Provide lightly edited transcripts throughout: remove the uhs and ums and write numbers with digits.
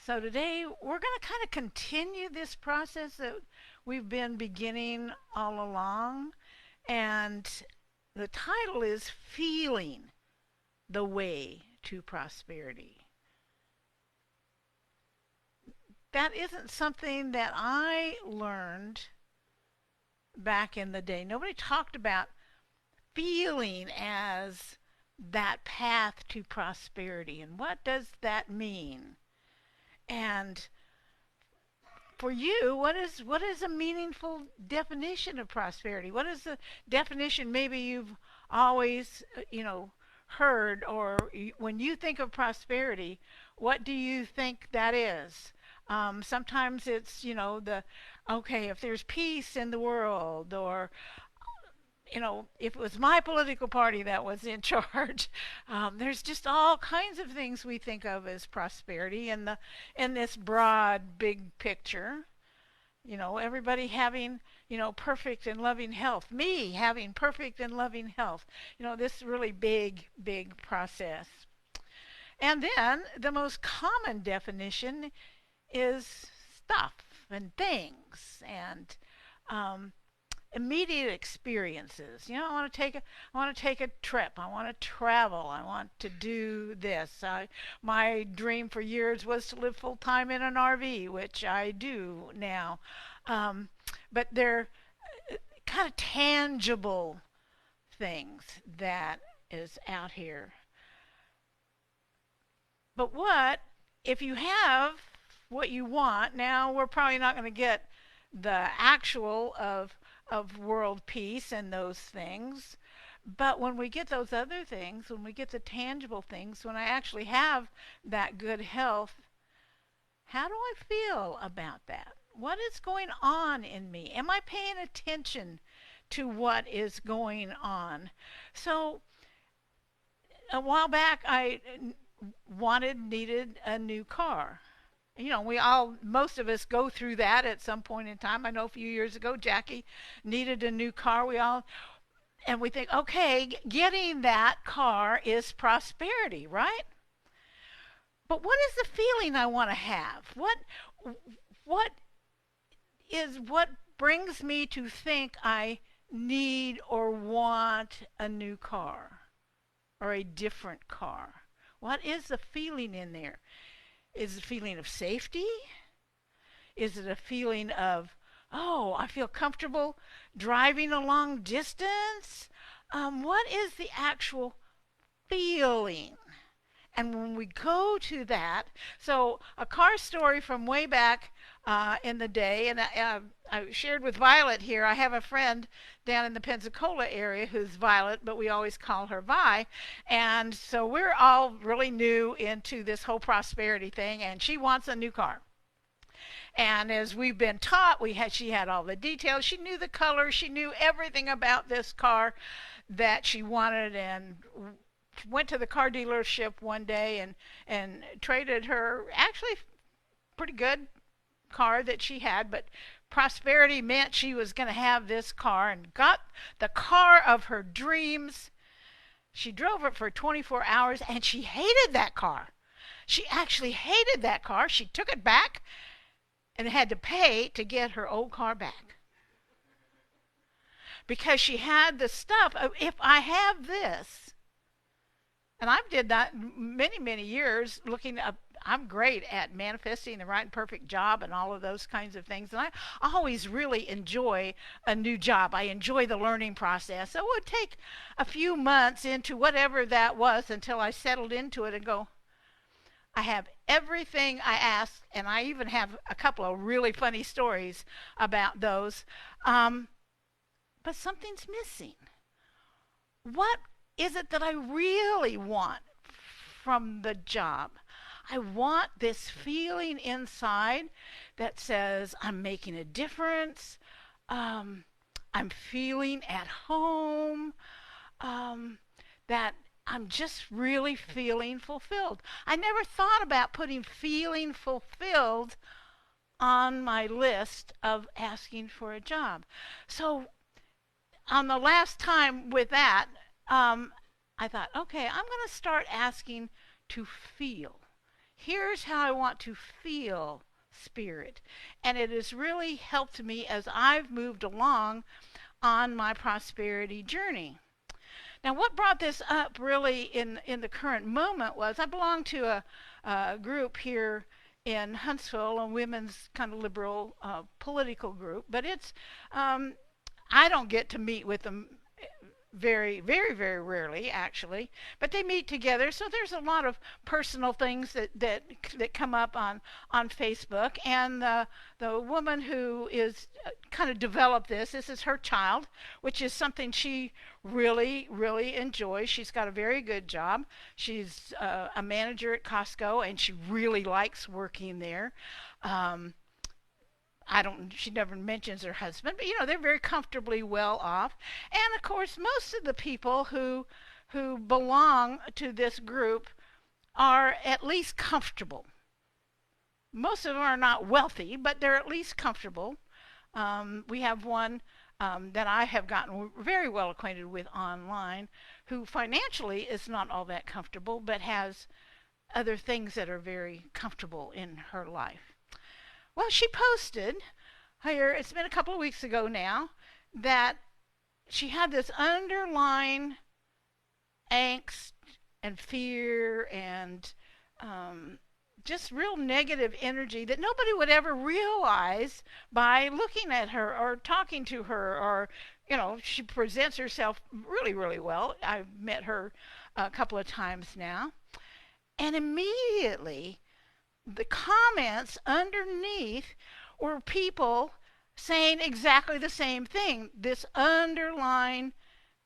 So today we're going to kind of continue this process that we've been beginning all along. And the title is Feeling the Way to Prosperity. That isn't something that I learned back in the day. Nobody talked about feeling as that path to prosperity. And what does that mean? And for you, what is a meaningful definition of prosperity? What is the definition maybe you've always, heard, or when you think of prosperity, what do you think that is? Sometimes it's, the okay, if there's peace in the world, or if it was my political party that was in charge, there's just all kinds of things we think of as prosperity in this broad, big picture. Everybody having, perfect and loving health. Me having perfect and loving health. This really big, big process. And then the most common definition is stuff and things and um, immediate experiences. I want to take a trip. I want to travel. I want to do this. My dream for years was to live full time in an RV, which I do now. Um, but they're kind of tangible things that is out here. But what if you have what you want? Now we're probably not going to get the actual of world peace and those things. But when we get those other things, when we get the tangible things, when I actually have that good health, how do I feel about that? What is going on in me? Am I paying attention to what is going on? So a while back, I needed a new car. Most of us go through that at some point in time. I know a few years ago, Jackie needed a new car. And we think, okay, getting that car is prosperity, right? But what is the feeling I want to have? What what brings me to think I need or want a new car or a different car? What is the feeling in there? Is it a feeling of safety? Is it a feeling of, oh, I feel comfortable driving a long distance? What is the actual feeling? And when we go to that, so a car story from way back in the day, and I shared with Violet here. I have a friend down in the Pensacola area who's Violet, but we always call her Vi. And so we're all really new into this whole prosperity thing, and she wants a new car. And as we've been taught, she had all the details. She knew the color. She knew everything about this car that she wanted, and went to the car dealership one day and traded her actually pretty good car that she had, but prosperity meant she was going to have this car and got the car of her dreams. She drove it for 24 hours and she hated that car. She actually hated that car. She took it back and had to pay to get her old car back. Because she had the stuff of, if I have this, and I've did that many, many years looking up. I'm great at manifesting the right and perfect job and all of those kinds of things. And I always really enjoy a new job. I enjoy the learning process. So it would take a few months into whatever that was until I settled into it and go, I have everything I asked, and I even have a couple of really funny stories about those. But something's missing. What is it that I really want from the job? I want this feeling inside that says I'm making a difference. I'm feeling at home. That I'm just really feeling fulfilled. I never thought about putting feeling fulfilled on my list of asking for a job. So on the last time with that, I thought, okay, I'm going to start asking to feel. Here's how I want to feel spirit. And it has really helped me as I've moved along on my prosperity journey. Now, what brought this up really in the current moment was I belong to a group here in Huntsville, a women's kind of liberal political group, but I don't get to meet with them very, very, very rarely, actually. But they meet together, so there's a lot of personal things that come up on Facebook. And the woman who is kind of developed this is her child, which is something she really, really enjoys. She's got a very good job. She's a manager at Costco, and she really likes working there. Um, she never mentions her husband, but they're very comfortably well off. And of course, most of the people who belong to this group are at least comfortable. Most of them are not wealthy, but they're at least comfortable. We have one that I have gotten very well acquainted with online who financially is not all that comfortable, but has other things that are very comfortable in her life. Well, she posted here, it's been a couple of weeks ago now, that she had this underlying angst and fear and just real negative energy that nobody would ever realize by looking at her or talking to her, or she presents herself really, really well. I've met her a couple of times now, and immediately the comments underneath were people saying exactly the same thing. This underlying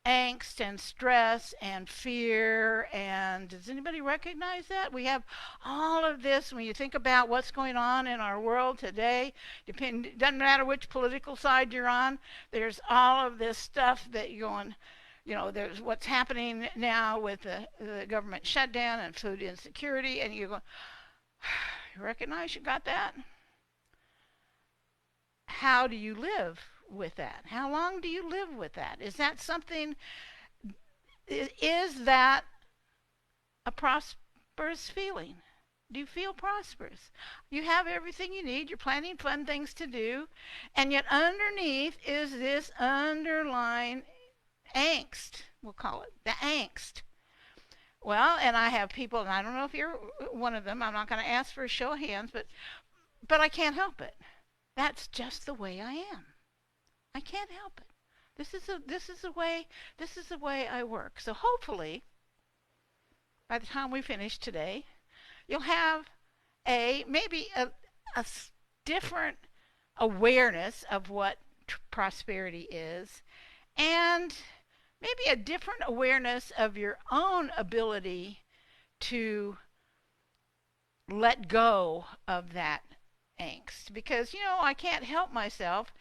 angst and stress and fear. And does anybody recognize that? We have all of this when you think about what's going on in our world today. Doesn't matter which political side you're on, there's all of this stuff that you're going, there's what's happening now with the government shutdown and food insecurity, and you're going, you recognize you got that? How do you live with that? How long do you live with that? Is that something, is that a prosperous feeling? Do you feel prosperous? You have everything you need. You're planning fun things to do. And yet underneath is this underlying angst, we'll call it, the angst. Well, and I have people, and I don't know if you're one of them. I'm not going to ask for a show of hands, but I can't help it. That's just the way I am. I can't help it. This is the way I work. So hopefully, by the time we finish today, you'll have maybe a different awareness of what prosperity is, and maybe a different awareness of your own ability to let go of that angst. Because, I can't help myself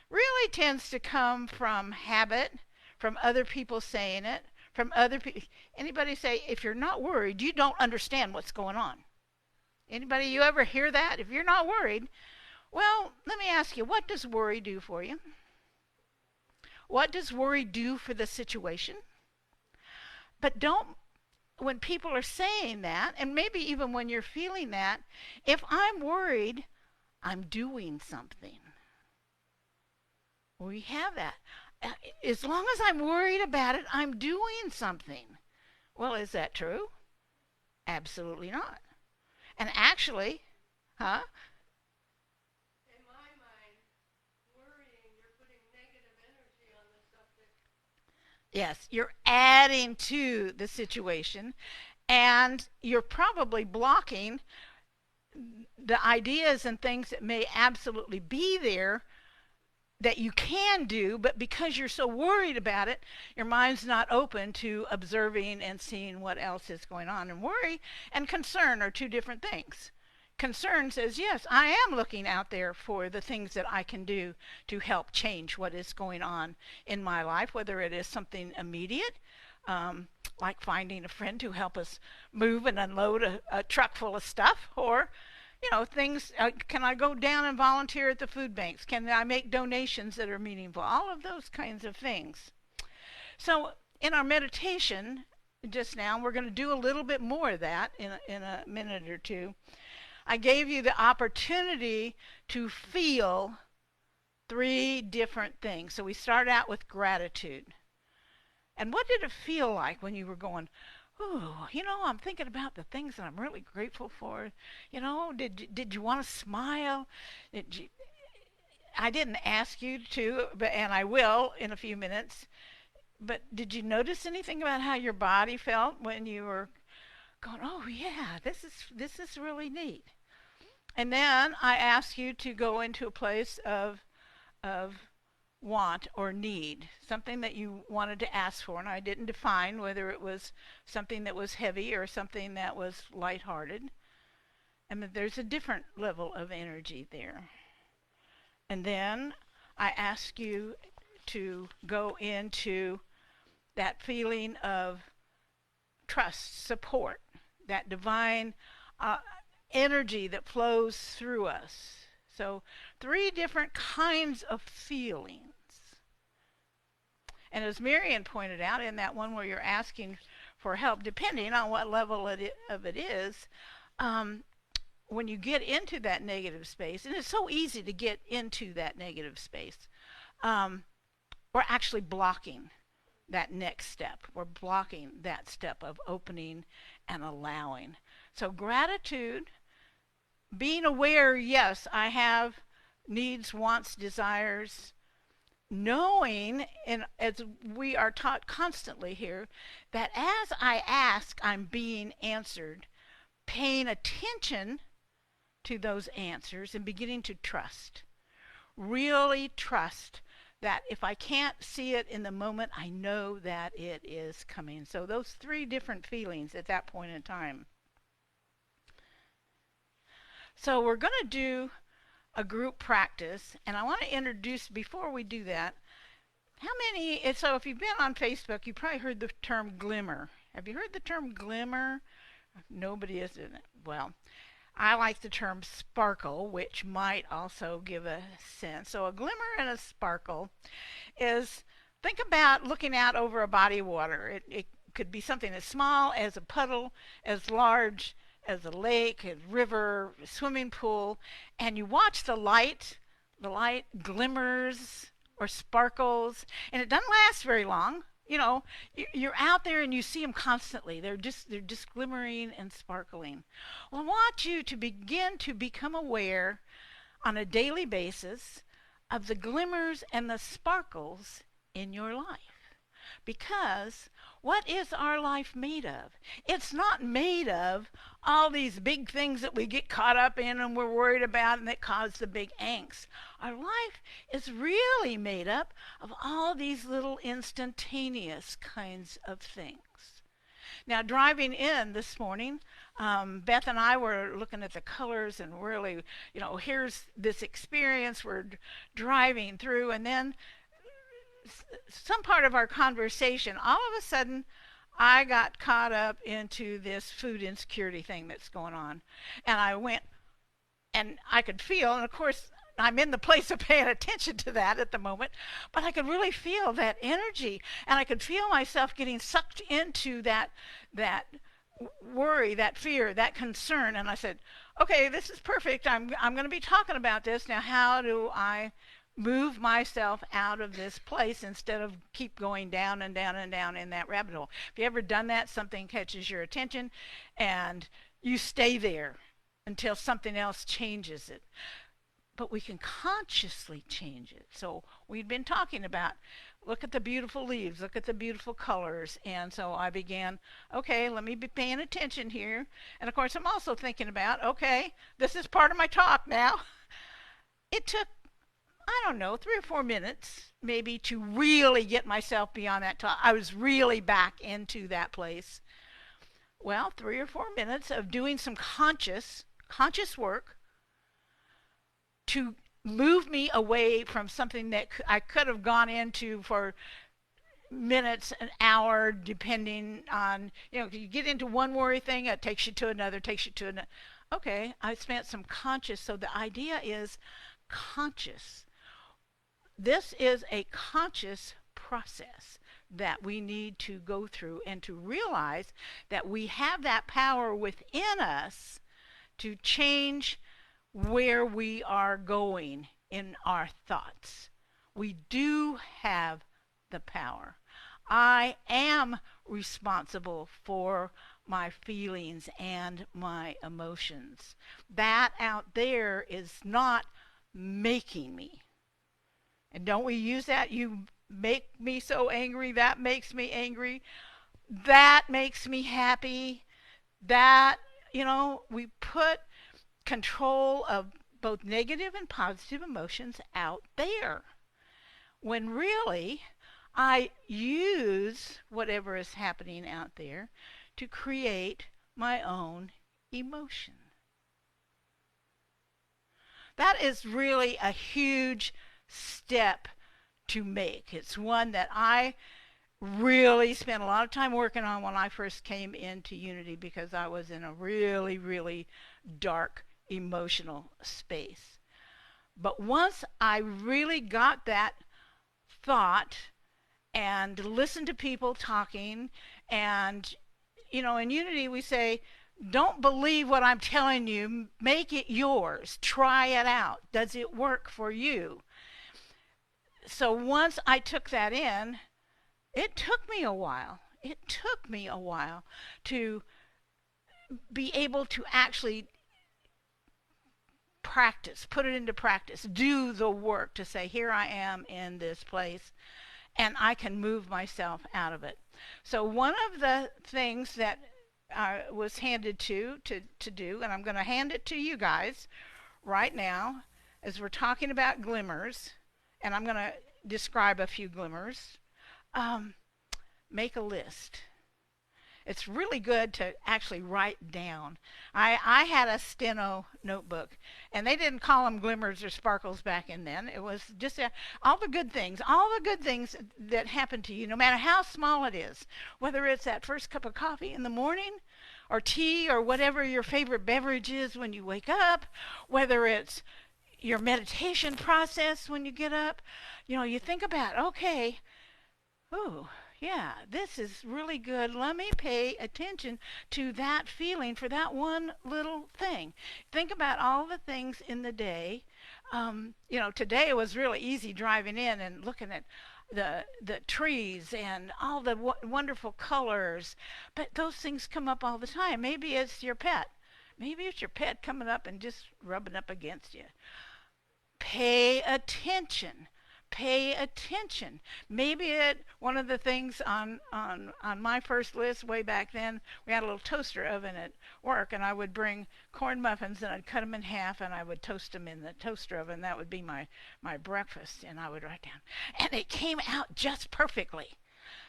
really tends to come from habit, from other people saying it, from other people. Anybody say, if you're not worried, you don't understand what's going on? Anybody, you ever hear that? If you're not worried, well, let me ask you, what does worry do for you? What does worry do for the situation? But when people are saying that, and maybe even when you're feeling that, if I'm worried, I'm doing something. We have that. As long as I'm worried about it, I'm doing something. Well, is that true? Absolutely not. And actually, huh? In my mind, worrying, you're putting negative energy on the subject. Yes, you're adding to the situation, and you're probably blocking the ideas and things that may absolutely be there that you can do, but because you're so worried about it, your mind's not open to observing and seeing what else is going on. And worry and concern are two different things. Concern says, yes, I am looking out there for the things that I can do to help change what is going on in my life, whether it is something immediate, like finding a friend to help us move and unload a truck full of stuff, or things, can I go down and volunteer at the food banks? Can I make donations that are meaningful? All of those kinds of things. So in our meditation, just now. We're going to do a little bit more of that in a minute or two. I gave you the opportunity to feel three different things. So we start out with gratitude. And what did it feel like when you were going, oh, I'm thinking about the things that I'm really grateful for. Did you want to smile? Did you, I didn't ask you to, and I will in a few minutes. But did you notice anything about how your body felt when you were going, oh yeah, this is really neat? And then I asked you to go into a place of want or need, something that you wanted to ask for, and I didn't define whether it was something that was heavy or something that was lighthearted. And there's a different level of energy there. And then I ask you to go into that feeling of trust, support, that divine energy that flows through us. So, three different kinds of feelings. And as Marian pointed out, in that one where you're asking for help, depending on what level of it is, when you get into that negative space, and it's so easy to get into that negative space, we're actually blocking that next step. We're blocking that step of opening and allowing. So gratitude, being aware, yes, I have needs, wants, desires, knowing, and as we are taught constantly here, that as I ask, I'm being answered, paying attention to those answers and beginning to trust. Really trust that if I can't see it in the moment, I know that it is coming. So those three different feelings at that point in time. So we're going to do a group practice, and I want to introduce, before we do that, so if you've been on Facebook, you probably heard the term glimmer. Have you heard the term glimmer? Nobody is in it. Well, I like the term sparkle, which might also give a sense. So a glimmer and a sparkle is, think about looking out over a body of water. It could be something as small as a puddle, as large as a lake, a river, a swimming pool, and you watch the light glimmers or sparkles, and it doesn't last very long. You're out there and you see them constantly. They're just glimmering and sparkling. Well, I want you to begin to become aware on a daily basis of the glimmers and the sparkles in your life. Because what is our life made of? It's not made of all these big things that we get caught up in and we're worried about and that cause the big angst. Our life is really made up of all these little instantaneous kinds of things. Now, driving in this morning, Beth and I were looking at the colors and really, here's this experience we're driving through, and then some part of our conversation, all of a sudden, I got caught up into this food insecurity thing that's going on. And I went, and I could feel, and of course, I'm in the place of paying attention to that at the moment, but I could really feel that energy, and I could feel myself getting sucked into that worry, that fear, that concern. And I said, okay, this is perfect. I'm going to be talking about this. Now, how do I move myself out of this place instead of keep going down and down and down in that rabbit hole? Have you ever done that? Something catches your attention and you stay there until something else changes it. But we can consciously change it. So we've been talking about, look at the beautiful leaves, look at the beautiful colors. And so I began, okay, let me be paying attention here. And of course, I'm also thinking about, okay, this is part of my talk now. It took, I don't know, 3 or 4 minutes maybe to really get myself beyond that talk. I was really back into that place. Well, 3 or 4 minutes of doing some conscious work to move me away from something that I could have gone into for minutes, an hour, depending on, you get into one worry thing, it takes you to another, Okay, I spent some conscious, so the idea is conscious. This is a conscious process. that we need to go through, and to realize that we have that power within us to change where we are going in our thoughts. We do have the power. I am responsible for my feelings and my emotions. That out there is not making me. And don't we use that? You make me so angry, that makes me angry, that makes me happy. That, we put control of both negative and positive emotions out there. When really, I use whatever is happening out there to create my own emotion. That is really a huge step to make. It's one that I really spent a lot of time working on when I first came into Unity, because I was in a really, really dark emotional space. But once I really got that thought and listened to people talking, and in Unity we say, don't believe what I'm telling you, make it yours, try it out, does it work for you? So once I took that in, it took me a while. It took me a while to be able to actually practice, put it into practice, do the work to say, here I am in this place, and I can move myself out of it. So one of the things that I was handed to do, and I'm going to hand it to you guys right now, as we're talking about glimmers, and I'm going to describe a few glimmers. Make a list. It's really good to actually write down. I had a steno notebook, and they didn't call them glimmers or sparkles back in then. It was just all the good things that happen to you, no matter how small it is, whether it's that first cup of coffee in the morning or tea or whatever your favorite beverage is when you wake up, whether it's your meditation process when you get up. You think about, okay, ooh, yeah, this is really good. Let me pay attention to that feeling for that one little thing. Think about all the things in the day. Today it was really easy driving in and looking at the trees and all the wonderful colors. But those things come up all the time. Maybe it's your pet. Maybe it's your pet coming up and just rubbing up against you. Pay attention. Pay attention. Maybe one of the things on my first list way back then, we had a little toaster oven at work, and I would bring corn muffins and I'd cut them in half and I would toast them in the toaster oven. That would be my breakfast, and I would write down. And it came out just perfectly.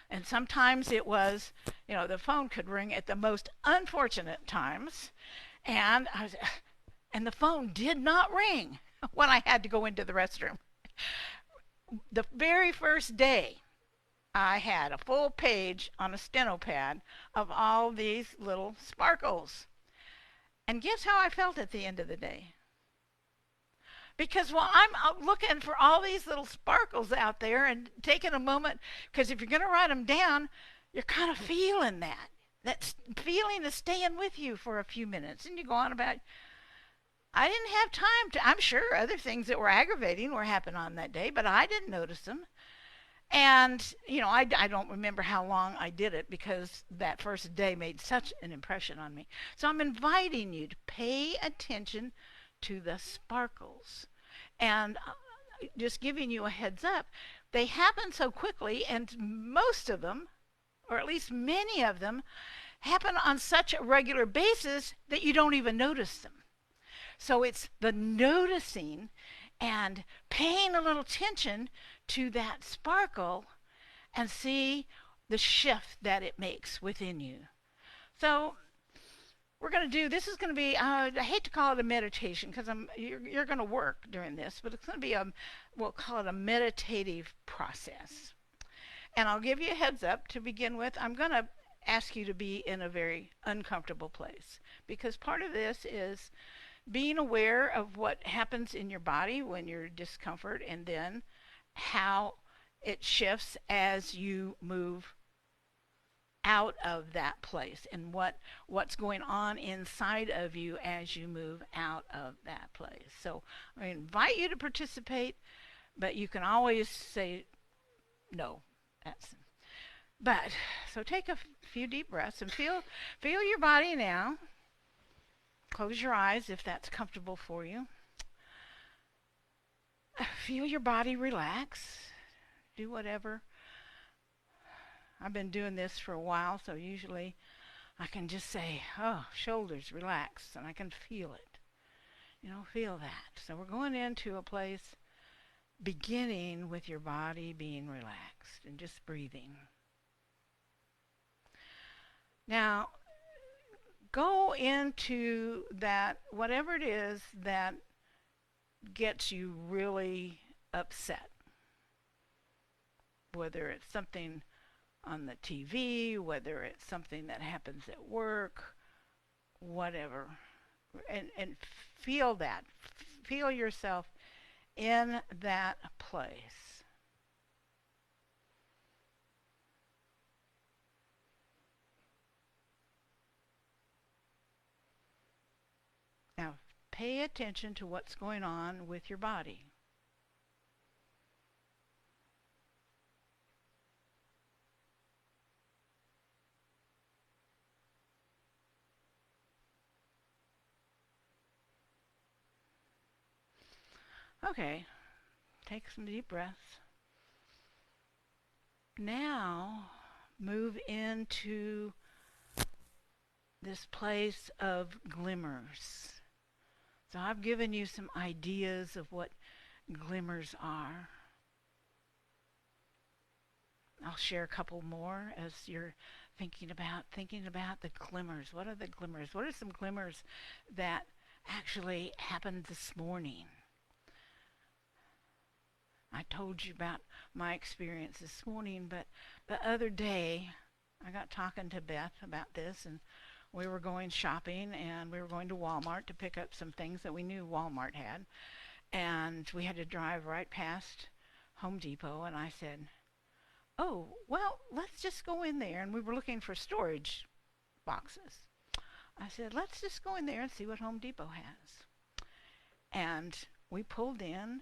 And sometimes it was, the phone could ring at the most unfortunate times, and the phone did not ring when I had to go into the restroom. The very first day, I had a full page on a steno pad of all these little sparkles. And guess how I felt at the end of the day? Because while I'm out looking for all these little sparkles out there and taking a moment, because if you're going to write them down, you're kind of feeling that. That feeling is staying with you for a few minutes. And you go on about, I didn't have time to, I'm sure other things that were aggravating were happening on that day, but I didn't notice them. And, I don't remember how long I did it, because that first day made such an impression on me. So I'm inviting you to pay attention to the sparkles. And just giving you a heads up, they happen so quickly, and most of them, or at least many of them, happen on such a regular basis that you don't even notice them. So it's the noticing and paying a little attention to that sparkle and see the shift that it makes within you. So we're going to do, this is going to be, I hate to call it a meditation, because you're going to work during this, but it's going to be we'll call it a meditative process. And I'll give you a heads up to begin with. I'm going to ask you to be in a very uncomfortable place, because part of this is being aware of what happens in your body when you're discomfort, and then how it shifts as you move out of that place, and what's going on inside of you as you move out of that place. So I invite you to participate, but you can always say no. That's but so take a few deep breaths and feel your body now. Close your eyes if that's comfortable for you. Feel your body relax. Do whatever. I've been doing this for a while, so usually I can just say, oh, shoulders relax, and I can feel it. Feel that. So we're going into a place beginning with your body being relaxed and just breathing. Now, go into that, whatever it is that gets you really upset. Whether it's something on the TV, whether it's something that happens at work, whatever. And feel that. Feel yourself in that place. Now, pay attention to what's going on with your body. Okay, take some deep breaths. Now, move into this place of glimmers. So I've given you some ideas of what glimmers are. I'll share a couple more as you're thinking about the glimmers. What are the glimmers? What are some glimmers that actually happened this morning? I told you about my experience this morning, but the other day I got talking to Beth about this, and we were going shopping, and we were going to Walmart to pick up some things that we knew Walmart had, and we had to drive right past Home Depot, and I said, oh, well, let's just go in there. And we were looking for storage boxes. I said, let's just go in there and see what Home Depot has. And we pulled in.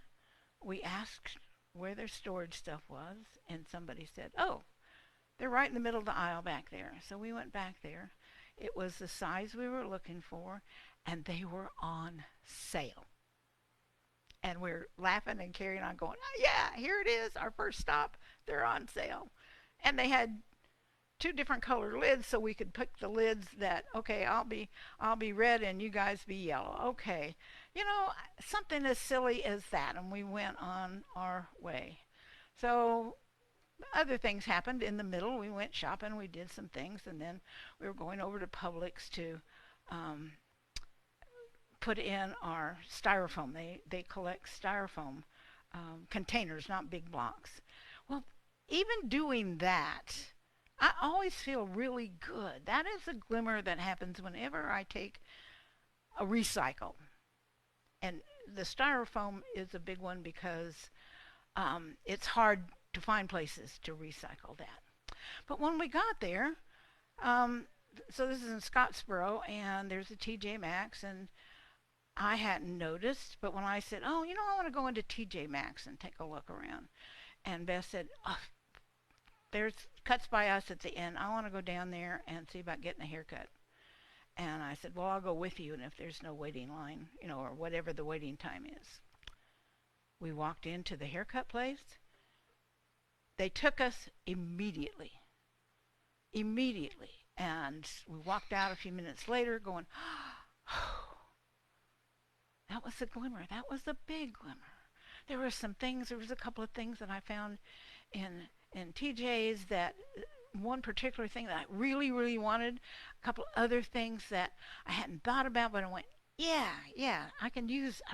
We asked where their storage stuff was, and somebody said, oh, they're right in the middle of the aisle back there. So we went back there. It was the size we were looking for, and they were on sale. And we're laughing and carrying on going, oh, yeah, here it is, our first stop. They're on sale. And they had two different color lids, so we could pick the lids that, okay, I'll be red and you guys be yellow. Okay. Something as silly as that, and we went on our way. So other things happened in the middle. We went shopping, we did some things, and then we were going over to Publix to put in our styrofoam. They collect styrofoam containers, not big blocks. Well, even doing that, I always feel really good. That is a glimmer that happens whenever I take a recycle. And the styrofoam is a big one because it's hard to find places to recycle that. But when we got there, so this is in Scottsboro, and there's a TJ Maxx, and I hadn't noticed, but when I said, oh, I want to go into TJ Maxx and take a look around, and Beth said, oh, there's cuts by us at the end. I want to go down there and see about getting a haircut. And I said, well, I'll go with you, and if there's no waiting line, or whatever the waiting time is. We walked into the haircut place. They took us immediately. Immediately. And we walked out a few minutes later going, oh, that was a glimmer. That was a big glimmer. There was a couple of things that I found in TJ's, that one particular thing that I really, really wanted, a couple other things that I hadn't thought about, but I went, yeah, I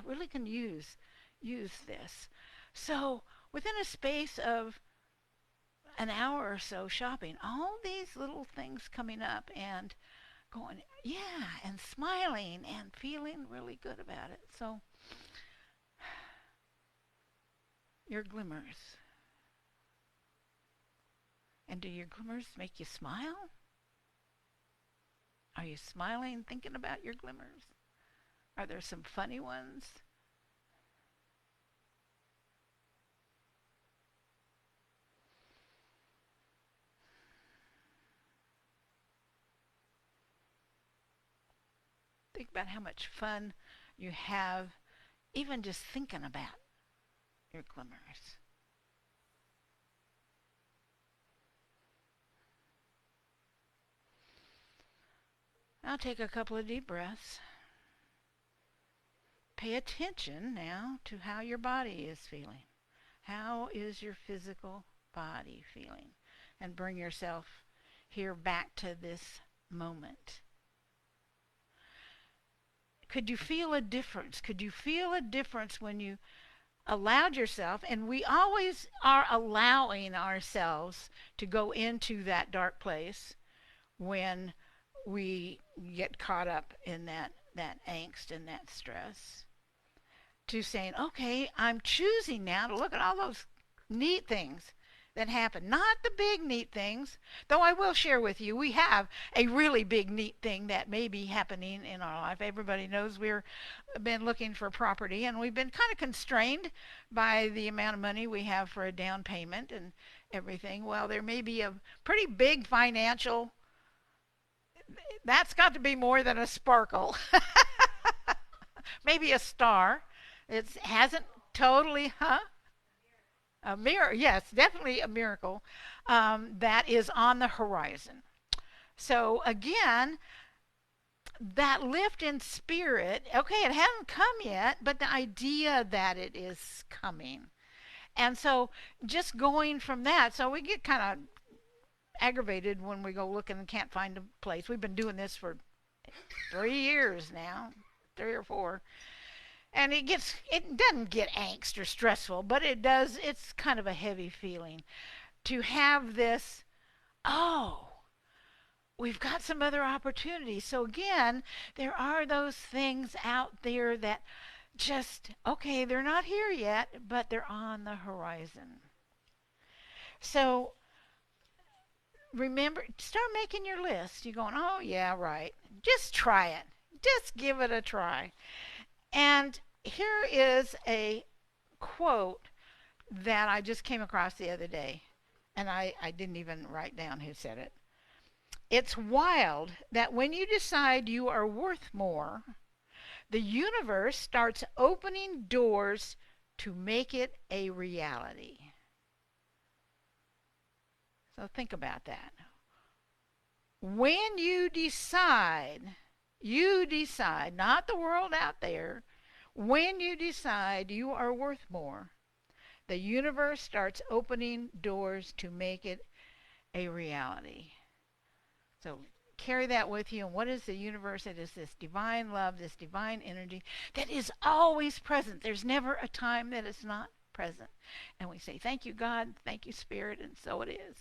really can use this. So within a space of an hour or so shopping, all these little things coming up and going, yeah, and smiling and feeling really good about it. So your glimmers. And do your glimmers make you smile? Are you smiling thinking about your glimmers? Are there some funny ones? Think about how much fun you have even just thinking about your glimmers. Now take a couple of deep breaths. Pay attention now to how your body is feeling. How is your physical body feeling? And bring yourself here back to this moment. Could you feel a difference? Could you feel a difference when you allowed yourself, and we always are allowing ourselves to go into that dark place when we get caught up in that angst and that stress, to saying, okay, I'm choosing now to look at all those neat things that happen. Not the big neat things, though I will share with you, we have a really big neat thing that may be happening in our life. Everybody knows we've been looking for property, and we've been kind of constrained by the amount of money we have for a down payment and everything. Well, there may be a pretty big financial, that's got to be more than a sparkle. Maybe a star. It hasn't totally, huh? A miracle, yes, definitely a miracle that is on the horizon. So again, that lift in spirit, okay, it hasn't come yet, but the idea that it is coming. And so just going from that, so we get kind of aggravated when we go looking and can't find a place. We've been doing this for 3 years now, 3 or 4. And it doesn't get angst or stressful, but it's kind of a heavy feeling to have this, oh, we've got some other opportunities. So again, there are those things out there that just, okay, they're not here yet, but they're on the horizon. So remember, start making your list. You're going, oh yeah, right. Just try it. Just give it a try. And here is a quote that I just came across the other day, and I didn't even write down who said it. It's wild that when you decide you are worth more, the universe starts opening doors to make it a reality. So think about that. When you decide, not the world out there, when you decide you are worth more, the universe starts opening doors to make it a reality. So carry that with you. And what is the universe? It is this divine love, this divine energy that is always present. There's never a time that it's not present. And we say, thank you, God. Thank you, Spirit. And so it is.